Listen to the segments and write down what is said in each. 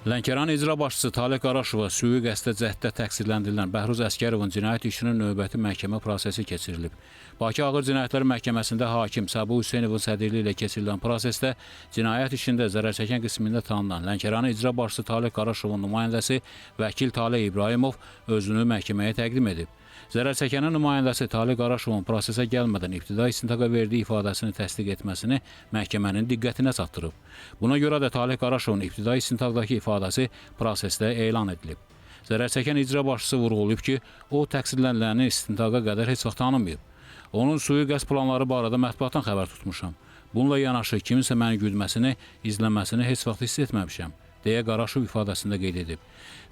Lənkəran icra başçısı Taleh Qaraşova sui qəsdə cəhddə təqsirləndirilən Bəhruz Əsgərovun cinayət işinin növbəti məhkəmə prosesi keçirilib. Bakı Ağır Cinayətlər Məhkəməsində hakim Səbu Hüseynovun sədrliyi ilə keçirilən prosesdə cinayət işində zərərçəkən qismində tanınan Lənkəran icra başçısı Taleh Qaraşovun nümayəndəsi vəkil Taleh İbrahimov özünü məhkəməyə təqdim edib. Zərərçəkənin nümayəndəsi Taleh Qaraşovun prosesə gəlmədən ibtidai istintaqa verdiyi ifadəsini təsdiq etməsini məhkəmənin diqqətinə çatdırıb. Buna görə də Taleh Qaraşovun ibtidai istintaqdakı ifadəsi prosesdə elan edilib. Zərərçəkən icra başçısı vurğulayıb ki, o təqsirləniləni istintaqa qədər heç vaxt tanımayıb. Onun sui-qəsd planları barədə mətbuatdan xəbər tutmuşam. Bununla yanaşı kiminsə məni güdməsini, izləməsini heç vaxt hiss etməmişəm, deyə Qaraşov ifadəsində qeyd edib.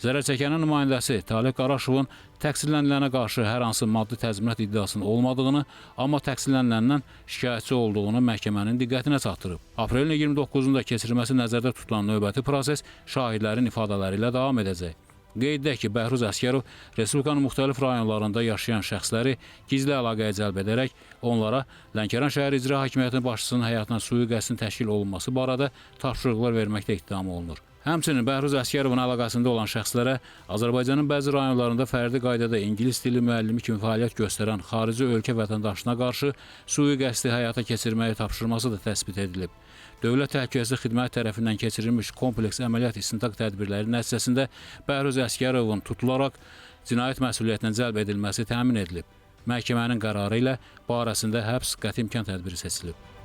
Zərərçəkənin nümayəndəsi Taleh Qaraşovun təqsirlənilənə qarşı hər hansı maddi təzminat iddiasının olmadığını, amma təqsirləniləndən şikayətçi olduğunu məhkəmənin diqqətinə çatdırıb. Aprelin 29-da keçirilməsi nəzərdə tutulan növbəti proses şahidlərin ifadələri ilə davam edəcək. Qeyd edək ki, Bəhruz Əsgərov Respublikanın müxtəlif rayonlarında yaşayan şəxsləri gizli əlaqəyə cəlb edərək onlara Lənkəran şəhər icra hakimiyyətinin başçısının həyatına sui-qəsdin təşkil olunması barədə tapşırıqlar verməkdə ittiham olunur. Həmçinin Bəhruz Əsgərovun əlaqəsində olan şəxslərə Azərbaycanın bəzi rayonlarında fərdi qaydada ingilis dili müəllimi kimi fəaliyyət göstərən xarici ölkə vətəndaşına qarşı sui-qəsdi həyata keçirməyi tapşırması da təsbit edilib. Dövlət Təhlükəsizlik Xidməti tərəfindən keçirilmiş kompleks əməliyyat istintaq tədbirləri nəticəsində Bəhruz Əsgərovun tutularaq cinayət məsuliyyətinə cəlb edilməsi təmin edilib. Məhkəmənin qərarı ilə barəsində həbs qəti imkan tədbiri seçilib.